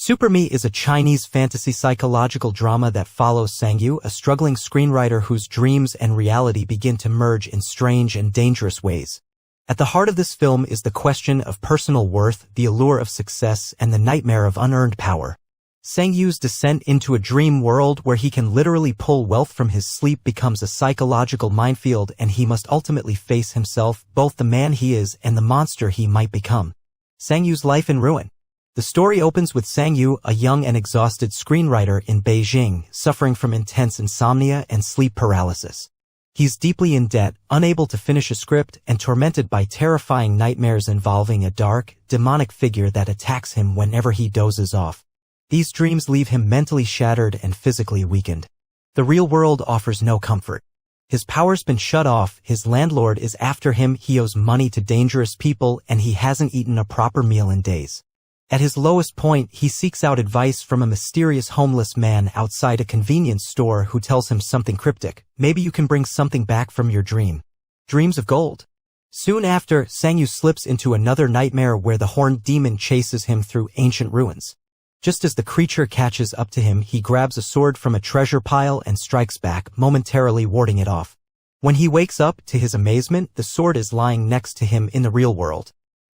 Super Me is a Chinese fantasy psychological drama that follows Sang-yu, a struggling screenwriter whose dreams and reality begin to merge in strange and dangerous ways. At the heart of this film is the question of personal worth, the allure of success, and the nightmare of unearned power. Sang-yu's descent into a dream world where he can literally pull wealth from his sleep becomes a psychological minefield, and he must ultimately face himself, both the man he is and the monster he might become. Sang-yu's life in ruin. The story opens with Sang-yu, a young and exhausted screenwriter in Beijing, suffering from intense insomnia and sleep paralysis. He's deeply in debt, unable to finish a script, and tormented by terrifying nightmares involving a dark, demonic figure that attacks him whenever he dozes off. These dreams leave him mentally shattered and physically weakened. The real world offers no comfort. His power's been shut off, his landlord is after him, he owes money to dangerous people, and he hasn't eaten a proper meal in days. At his lowest point, he seeks out advice from a mysterious homeless man outside a convenience store who tells him something cryptic. Maybe you can bring something back from your dream. Dreams of gold. Soon after, Sang-yu slips into another nightmare where the horned demon chases him through ancient ruins. Just as the creature catches up to him, he grabs a sword from a treasure pile and strikes back, momentarily warding it off. When he wakes up, to his amazement, the sword is lying next to him in the real world.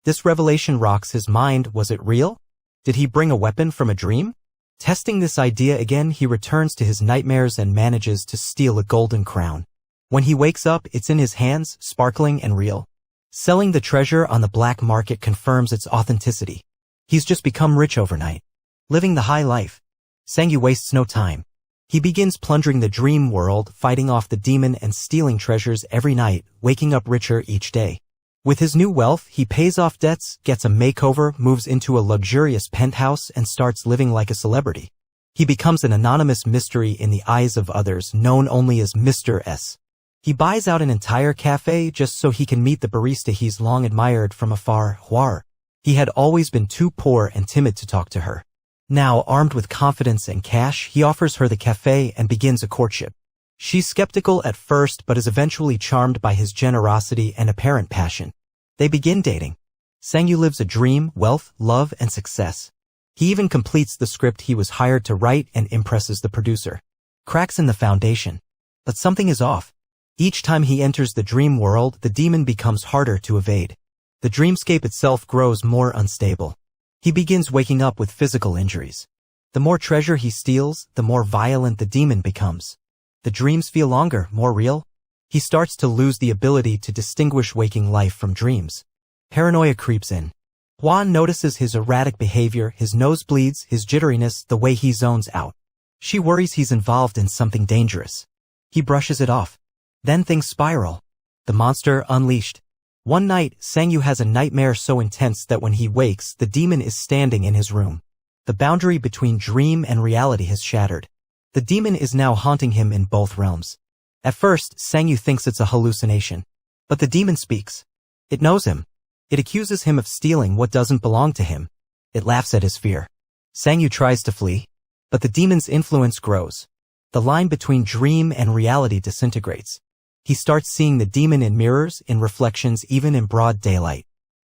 This revelation rocks his mind. Was it real? Did he bring a weapon from a dream? Testing this idea again, he returns to his nightmares and manages to steal a golden crown. When he wakes up, it's in his hands, sparkling and real. Selling the treasure on the black market confirms its authenticity. He's just become rich overnight. Living the high life. Sang-yu wastes no time. He begins plundering the dream world, fighting off the demon and stealing treasures every night, waking up richer each day. With his new wealth, he pays off debts, gets a makeover, moves into a luxurious penthouse, and starts living like a celebrity. He becomes an anonymous mystery in the eyes of others, known only as Mr. S. He buys out an entire cafe just so he can meet the barista he's long admired from afar, Huar. He had always been too poor and timid to talk to her. Now, armed with confidence and cash, he offers her the cafe and begins a courtship. She's skeptical at first but is eventually charmed by his generosity and apparent passion. They begin dating. Sang-yu lives a dream, wealth, love, and success. He even completes the script he was hired to write and impresses the producer. Cracks in the foundation. But something is off. Each time he enters the dream world, the demon becomes harder to evade. The dreamscape itself grows more unstable. He begins waking up with physical injuries. The more treasure he steals, the more violent the demon becomes. The dreams feel longer, more real. He starts to lose the ability to distinguish waking life from dreams. Paranoia creeps in. Juan notices his erratic behavior, his nosebleeds, his jitteriness, the way he zones out. She worries he's involved in something dangerous. He brushes it off. Then things spiral. The monster unleashed. One night, Sang-yu has a nightmare so intense that when he wakes, the demon is standing in his room. The boundary between dream and reality has shattered. The demon is now haunting him in both realms. At first, Sang-yu thinks it's a hallucination. But the demon speaks. It knows him. It accuses him of stealing what doesn't belong to him. It laughs at his fear. Sang-yu tries to flee. But the demon's influence grows. The line between dream and reality disintegrates. He starts seeing the demon in mirrors, in reflections, even in broad daylight.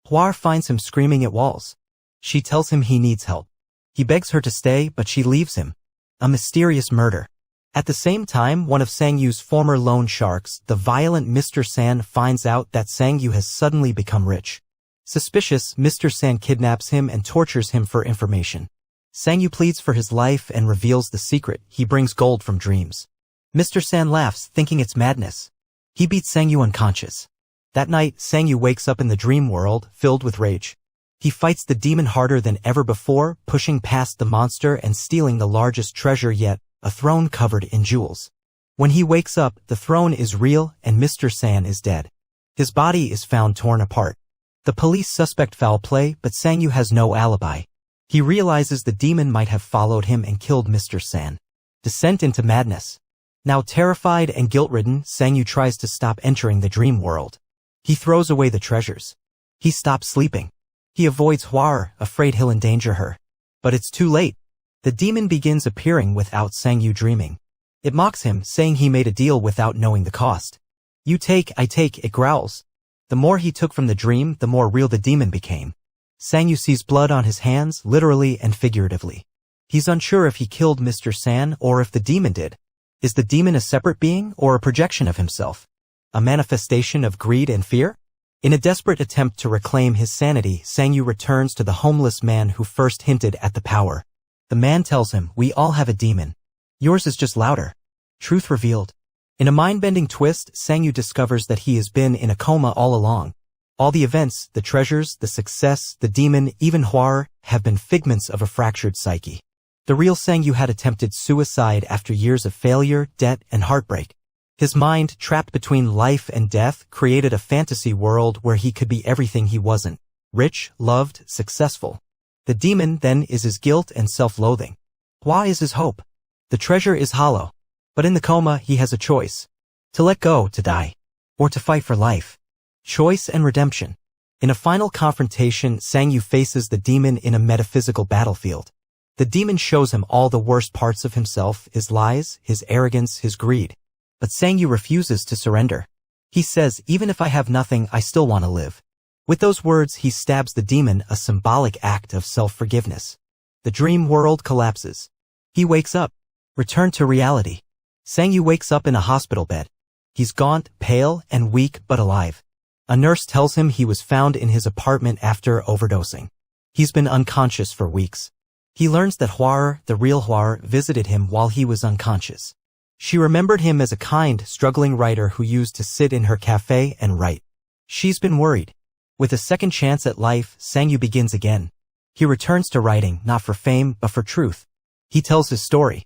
Huar finds him screaming at walls. She tells him he needs help. He begs her to stay, but she leaves him. A mysterious murder. At the same time, one of Sang-yu's former loan sharks, the violent Mr. San, finds out that Sang-yu has suddenly become rich. Suspicious, Mr. San kidnaps him and tortures him for information. Sang-yu pleads for his life and reveals the secret. He brings gold from dreams. Mr. San laughs, thinking it's madness. He beats Sang-yu unconscious. That night, Sang-yu wakes up in the dream world, filled with rage. He fights the demon harder than ever before, pushing past the monster and stealing the largest treasure yet, a throne covered in jewels. When he wakes up, the throne is real and Mr. San is dead. His body is found torn apart. The police suspect foul play, but Sang-yu has no alibi. He realizes the demon might have followed him and killed Mr. San. Descent into madness. Now terrified and guilt-ridden, Sang-yu tries to stop entering the dream world. He throws away the treasures. He stops sleeping. He avoids Huar, afraid he'll endanger her. But it's too late. The demon begins appearing without Sang-yu dreaming. It mocks him, saying he made a deal without knowing the cost. You take, I take, it growls. The more he took from the dream, the more real the demon became. Sang-yu sees blood on his hands, literally and figuratively. He's unsure if he killed Mr. San or if the demon did. Is the demon a separate being or a projection of himself? A manifestation of greed and fear? In a desperate attempt to reclaim his sanity, Sang-yu returns to the homeless man who first hinted at the power. The man tells him, "We all have a demon. Yours is just louder." Truth revealed. In a mind-bending twist, Sang-yu discovers that he has been in a coma all along. All the events, the treasures, the success, the demon, even Hwaer, have been figments of a fractured psyche. The real Sang-yu had attempted suicide after years of failure, debt, and heartbreak. His mind, trapped between life and death, created a fantasy world where he could be everything he wasn't: rich, loved, successful. The demon, then, is his guilt and self-loathing. Hwa is his hope. The treasure is hollow. But in the coma, he has a choice: to let go, to die, or to fight for life. Choice and redemption. In a final confrontation, Sang-yu faces the demon in a metaphysical battlefield. The demon shows him all the worst parts of himself: his lies, his arrogance, his greed. But Sang-yu refuses to surrender. He says, "Even if I have nothing, I still want to live." With those words, he stabs the demon, a symbolic act of self-forgiveness. The dream world collapses. He wakes up. Returned to reality. Sang-yu wakes up in a hospital bed. He's gaunt, pale, and weak, but alive. A nurse tells him he was found in his apartment after overdosing. He's been unconscious for weeks. He learns that Hwaer, the real Hwaer, visited him while he was unconscious. She remembered him as a kind, struggling writer who used to sit in her cafe and write. She's been worried. With a second chance at life, Sang-yu begins again. He returns to writing, not for fame, but for truth. He tells his story.